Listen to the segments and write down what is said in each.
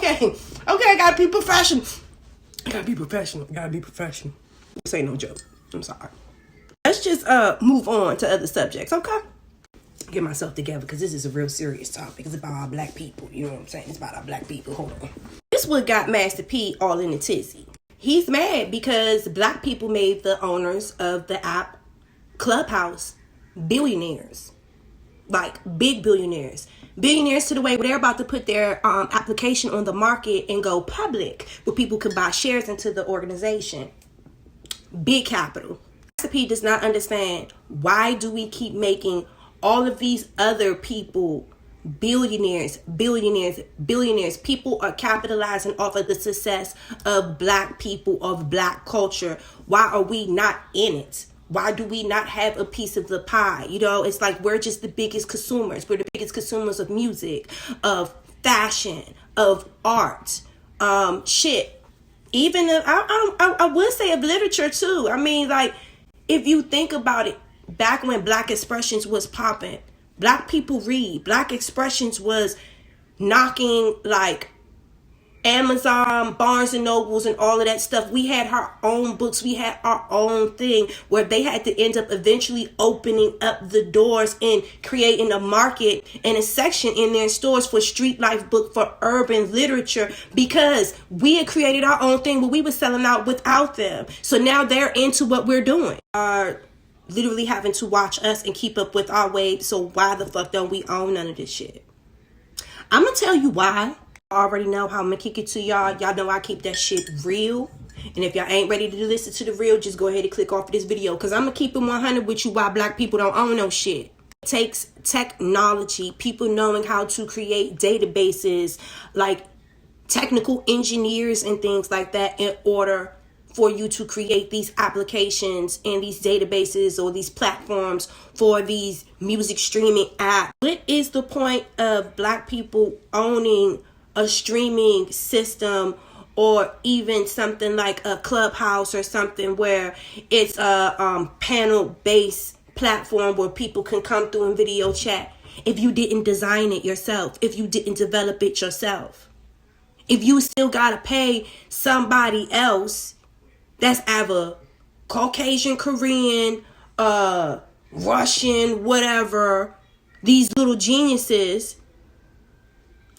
Okay, I gotta be professional. I gotta be professional. This ain't no joke. I'm sorry. Let's just move on to other subjects, okay? Get myself together because this is a real serious topic. It's about our black people. You know what I'm saying? It's about our black people. Hold on. This what got Master P all in a tizzy. He's mad because black people made the owners of the app Clubhouse billionaires. Like big billionaires. Billionaires to the way where they're about to put their application on the market and go public where people could buy shares into the organization. Big capital. Master P does not understand why do we keep making all of these other people billionaires. People are capitalizing off of the success of black people, of black culture. Why are we not in it? Why do we not have a piece of the pie? You know, it's like we're just the biggest consumers. We're the biggest consumers of music, of fashion, of art, shit. Even I would say of literature too. I mean, like, if you think about it, back when Black Expressions was popping, black people read. Black Expressions was knocking like Amazon, Barnes and Nobles, and all of that stuff. We had our own books. We had our own thing where they had to end up eventually opening up the doors and creating a market and a section in their stores for street life book, for urban literature, because we had created our own thing, but we were selling out without them. So now they're into what we're doing. Literally having to watch us and keep up with our wave. So why the fuck don't we own none of this shit? I'm gonna tell you why. I already know how I'm gonna kick it to y'all. Y'all know I keep that shit real. And if y'all ain't ready to listen to the real, just go ahead and click off of this video, because I'm gonna keep it 100 with you why black people don't own no shit. It takes technology, people knowing how to create databases, like technical engineers and things like that, in order for you to create these applications and these databases or these platforms for these music streaming apps. What is the point of black people owning a streaming system, or even something like a Clubhouse or something where it's a panel-based platform where people can come through and video chat, if you didn't design it yourself, if you didn't develop it yourself? If you still gotta pay somebody else that's either Caucasian, Korean, Russian, whatever, these little geniuses.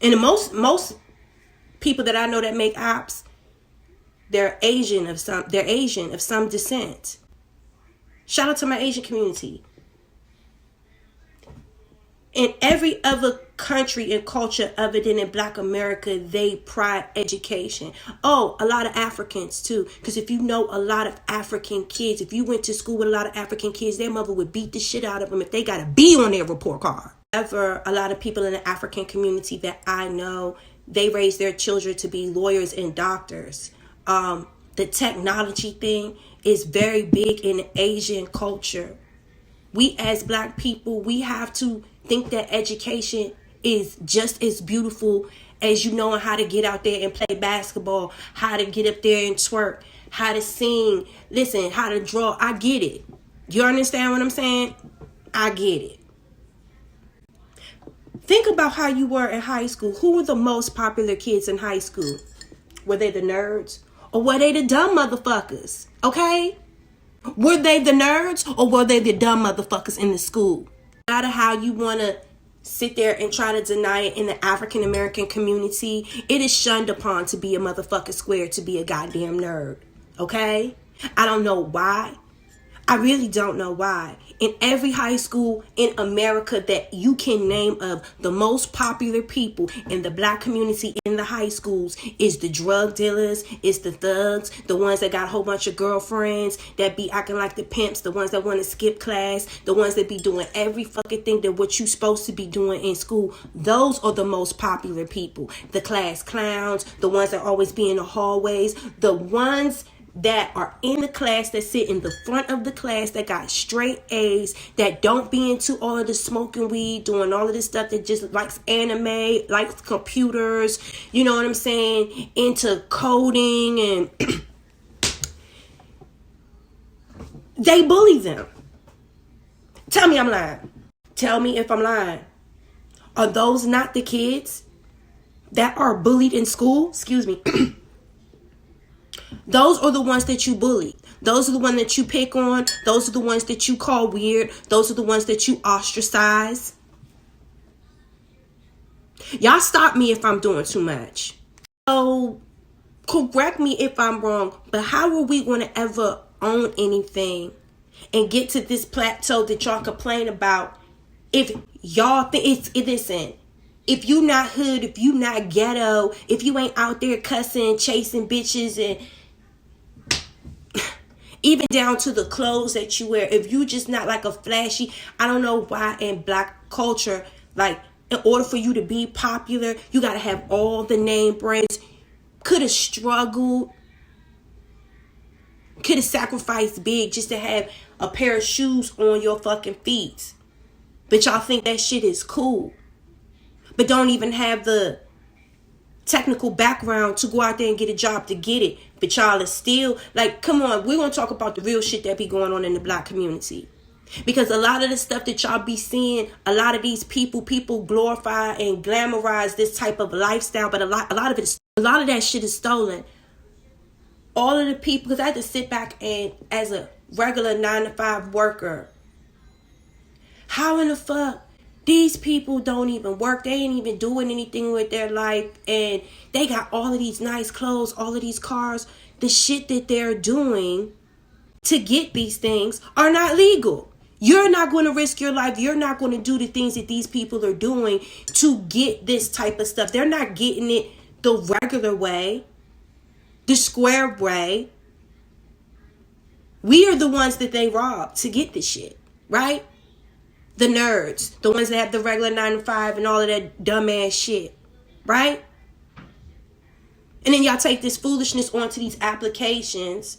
And most people that I know that make apps, they're Asian of some descent. Shout out to my Asian community. In every other country and culture other than in Black America, they pride education. Oh, a lot of Africans too. Because if you know a lot of African kids, if you went to school with a lot of African kids, their mother would beat the shit out of them if they got a B on their report card. However, a lot of people in the African community that I know, they raise their children to be lawyers and doctors. The technology thing is very big in Asian culture. We as black people, we have to think that education is just as beautiful as you knowing how to get out there and play basketball, how to get up there and twerk, how to sing, listen, how to draw. I get it. You understand what I'm saying? I get it. Think about how you were in high school. Who were the most popular kids in high school? Were they the nerds? Or were they the dumb motherfuckers? Okay? Were they the nerds or were they the dumb motherfuckers in the school? No matter how you want to sit there and try to deny it in the African American community, it is shunned upon to be a motherfucker square, to be a goddamn nerd. Okay? I don't know why. I really don't know why. In every high school in America that you can name of, the most popular people in the black community in the high schools is the drug dealers, is the thugs, the ones that got a whole bunch of girlfriends, that be acting like the pimps, the ones that want to skip class, the ones that be doing every fucking thing that what you supposed to be doing in school. Those are the most popular people. The class clowns, the ones that always be in the hallways, the ones that are in the class, that sit in the front of the class, that got straight A's, that don't be into all of the smoking weed, doing all of this stuff, that just likes anime, likes computers, you know what I'm saying, into coding, and they bully them. Tell me I'm lying. Tell me if I'm lying. Are those not the kids that are bullied in school, excuse me, those are the ones that you bully. Those are the ones that you pick on. Those are the ones that you call weird. Those are the ones that you ostracize. Y'all stop me if I'm doing too much. So correct me if I'm wrong, but how are we going to ever own anything and get to this plateau that y'all complain about if y'all think listen, if you not hood, if you not ghetto, if you ain't out there cussing, chasing bitches, and even down to the clothes that you wear, if you just not like a flashy, I don't know why in black culture, like in order for you to be popular, you got to have all the name brands. Could have struggled, could have sacrificed big just to have a pair of shoes on your fucking feet. But y'all think that shit is cool. But don't even have the technical background to go out there and get a job to get it. But y'all is still, like, come on, we're going to talk about the real shit that be going on in the black community. Because a lot of the stuff that y'all be seeing, a lot of these people glorify and glamorize this type of lifestyle, but a lot of that shit is stolen. All of the people, because I had to sit back and as a regular 9-to-5 worker, how in the fuck these people don't even work? They ain't even doing anything with their life, and they got all of these nice clothes, all of these cars. The shit that they're doing to get these things are not legal. You're not going to risk your life. You're not going to do the things that these people are doing to get this type of stuff. They're not getting it the regular way, the square way. We are the ones that they rob to get this shit, right? The nerds, the ones that have the regular 9-to-5 and all of that dumbass shit, right? And then y'all take this foolishness onto these applications,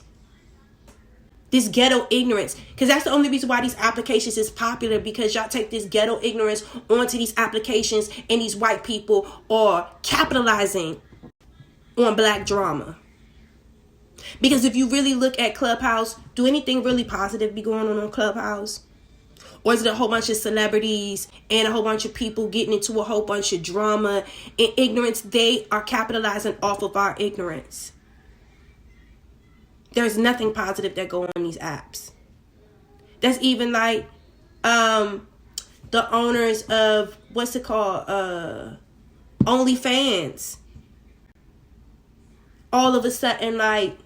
this ghetto ignorance, because that's the only reason why these applications is popular, because y'all take this ghetto ignorance onto these applications, and these white people are capitalizing on black drama. Because if you really look at Clubhouse, do anything really positive be going on Clubhouse? Or is it a whole bunch of celebrities and a whole bunch of people getting into a whole bunch of drama and ignorance? They are capitalizing off of our ignorance. There's nothing positive that go on these apps. That's even like the owners of, what's it called? OnlyFans. All of a sudden, like,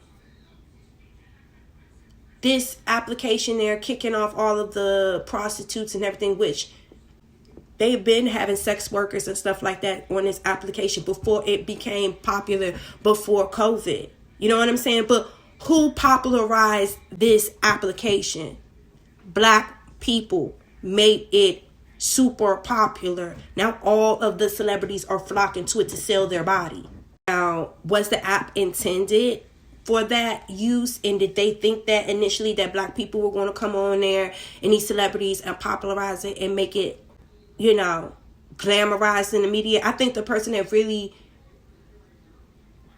this application, they're kicking off all of the prostitutes and everything, which they've been having sex workers and stuff like that on this application before it became popular, before COVID. You know what I'm saying? But who popularized this application? Black people made it super popular. Now all of the celebrities are flocking to it to sell their body. Now, was the app intended for that use? And did they think that initially that black people were going to come on there and these celebrities and popularize it and make it, you know, glamorized in the media? I think the person that really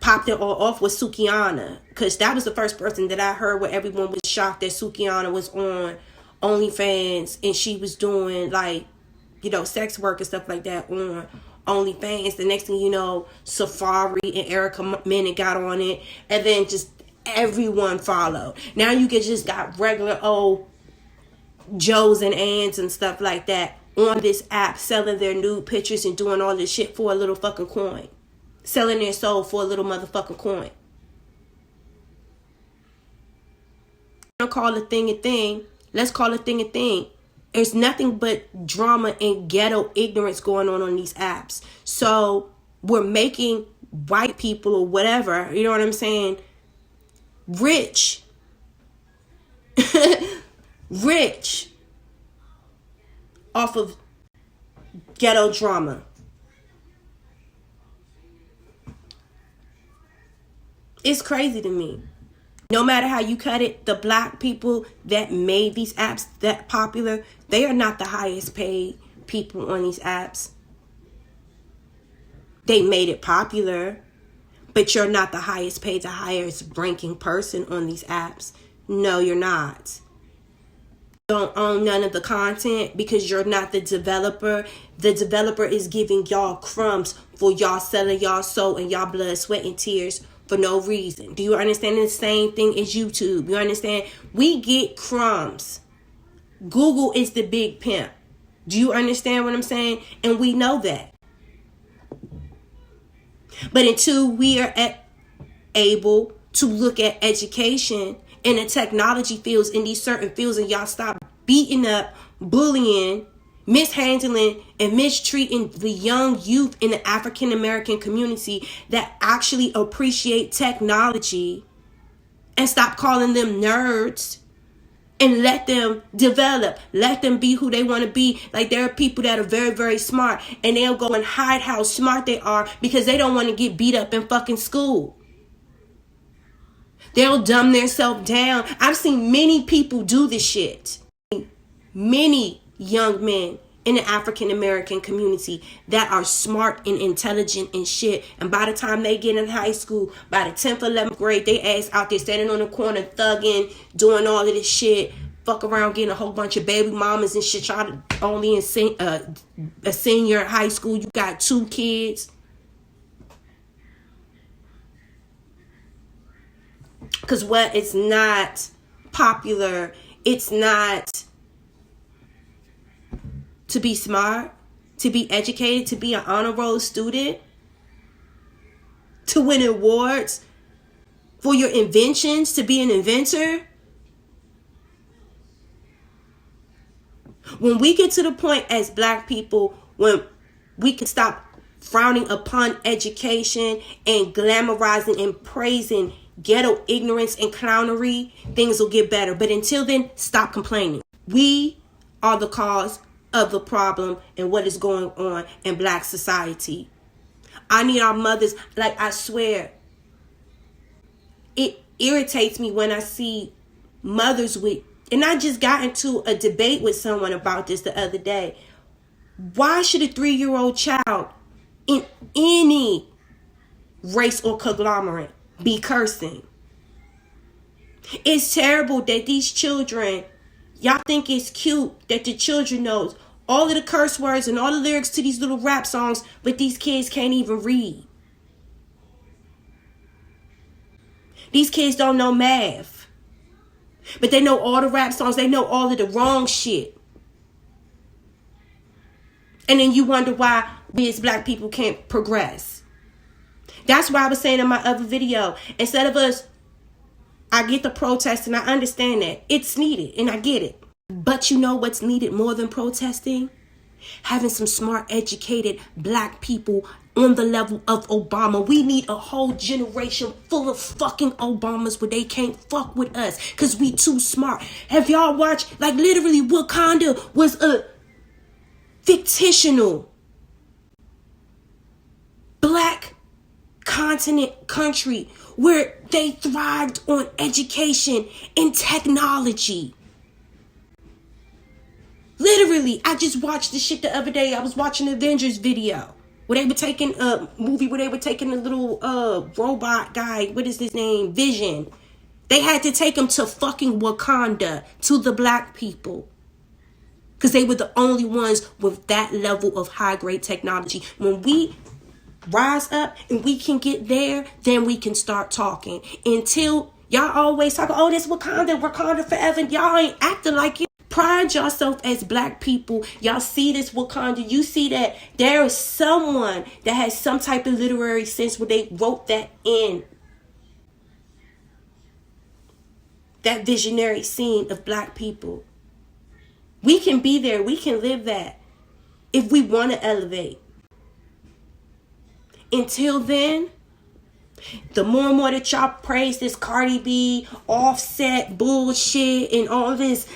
popped it all off was Sukianna, because that was the first person that I heard where everyone was shocked that Sukianna was on OnlyFans and she was doing, like, you know, sex work and stuff like that on OnlyFans. The next thing you know, Safari and Erica Menen got on it, and then just everyone followed. Now you just got regular old Joes and Anns and stuff like that on this app selling their nude pictures and doing all this shit for a little fucking coin. Selling their soul for a little motherfucking coin. Don't call a thing a thing. Let's call a thing a thing. There's nothing but drama and ghetto ignorance going on these apps. So we're making white people or whatever, you know what I'm saying, rich. Rich off of ghetto drama. It's crazy to me. No matter how you cut it, the black people that made these apps that popular, they are not the highest paid people on these apps. They made it popular, but you're not the highest paid, the highest ranking person on these apps. No, you're not. don't own none of the content because you're not the developer. The developer is giving y'all crumbs for y'all selling y'all soul and y'all blood, sweat, and tears for no reason. Do you understand? The same thing as YouTube. You understand? We get crumbs. Google is the big pimp. Do you understand what I'm saying? And we know that. But until we are able to look at education in the technology fields, in these certain fields, and y'all stop beating up, bullying, mishandling, and mistreating the young youth in the African American community that actually appreciate technology, and stop calling them nerds, and let them develop, let them be who they want to be. Like, there are people that are very, very smart, and they'll go and hide how smart they are because they don't want to get beat up in fucking school. They'll dumb themselves down. I've seen many people do this shit. Many young men in the African American community that are smart and intelligent and shit. And by the time they get in high school, by the 10th, 11th grade, they ass out there standing on the corner, thugging, doing all of this shit. Fuck around, getting a whole bunch of baby mamas and shit. Try to only a senior in high school. You got 2 kids. Because what? It's not popular. It's not to be smart, to be educated, to be an honor roll student, to win awards for your inventions, to be an inventor. When we get to the point as black people, when we can stop frowning upon education and glamorizing and praising ghetto ignorance and clownery, things will get better. But until then, stop complaining. We are the cause of the problem and what is going on in black society. I need our mothers, like, I swear, it irritates me when I see mothers with, and I just got into a debate with someone about this the other day. Why should a 3-year-old child in any race or conglomerate be cursing? It's terrible that these children, y'all think it's cute that the children knows all of the curse words and all the lyrics to these little rap songs, but these kids can't even read. These kids don't know math, but they know all the rap songs. They know all of the wrong shit. And then you wonder why we as black people can't progress. That's why I was saying in my other video, instead of us, I get the protest and I understand that it's needed and I get it. But you know what's needed more than protesting? Having some smart, educated black people on the level of Obama. We need a whole generation full of fucking Obamas where they can't fuck with us because we too smart. Have y'all watched, like, literally Wakanda was a fictional black continent country where they thrived on education and technology. Literally, I just watched this shit the other day. I was watching an Avengers video where they were taking a movie where they were taking a little robot guy. What is his name? Vision. They had to take him to fucking Wakanda, to the black people, because they were the only ones with that level of high grade technology. When we rise up and we can get there, then we can start talking. Until y'all always talk, oh, this Wakanda forever. Y'all ain't acting like it. Pride yourself as black people. Y'all see this Wakanda. You see that there is someone that has some type of literary sense where they wrote that in. That visionary scene of black people. We can be there. We can live that if we want to elevate. Until then, the more and more that y'all praise this Cardi B, Offset bullshit and all this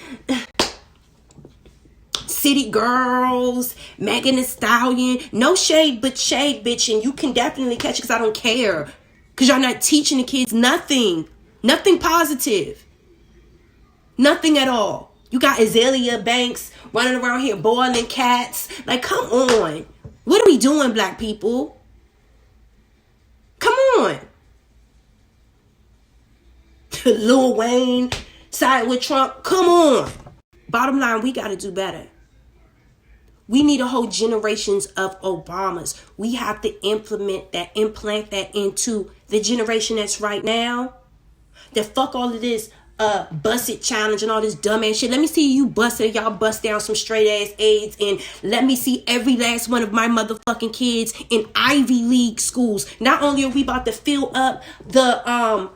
City Girls, Megan Thee Stallion, no shade but shade, bitch, and you can definitely catch it because I don't care. Because y'all not teaching the kids nothing. Nothing positive. Nothing at all. You got Azalea Banks running around here boiling cats. Like, come on. What are we doing, black people? Come on. Lil Wayne side with Trump. Come on. Bottom line, we got to do better. We need a whole generations of Obamas. We have to implant that into the generation that's right now. That fuck all of this bust it challenge and all this dumb ass shit. Let me see you bust it. Y'all bust down some straight ass AIDS, and let me see every last one of my motherfucking kids in Ivy League schools. Not only are we about to fill up the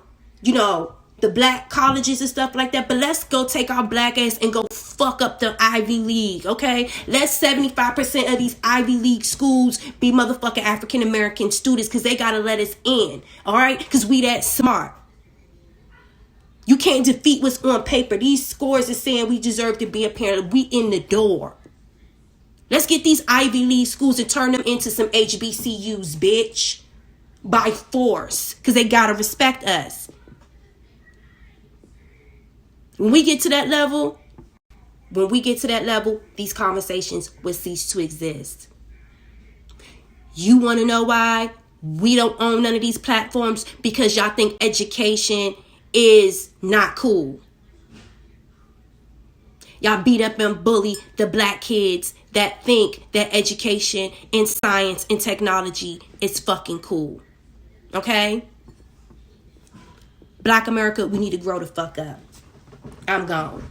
the black colleges and stuff like that, but let's go take our black ass and go fuck up the Ivy League, okay? Let 75% of these Ivy League schools be motherfucking African American students, because they gotta let us in, all right? Because we that smart. You can't defeat what's on paper. These scores are saying we deserve to be a parent. We in the door. Let's get these Ivy League schools and turn them into some HBCUs, bitch. By force, because they gotta respect us. When we get to that level, these conversations will cease to exist. You want to know why we don't own none of these platforms? Because y'all think education is not cool. Y'all beat up and bully the black kids that think that education in science and technology is fucking cool. Okay? Black America, we need to grow the fuck up. I'm gone.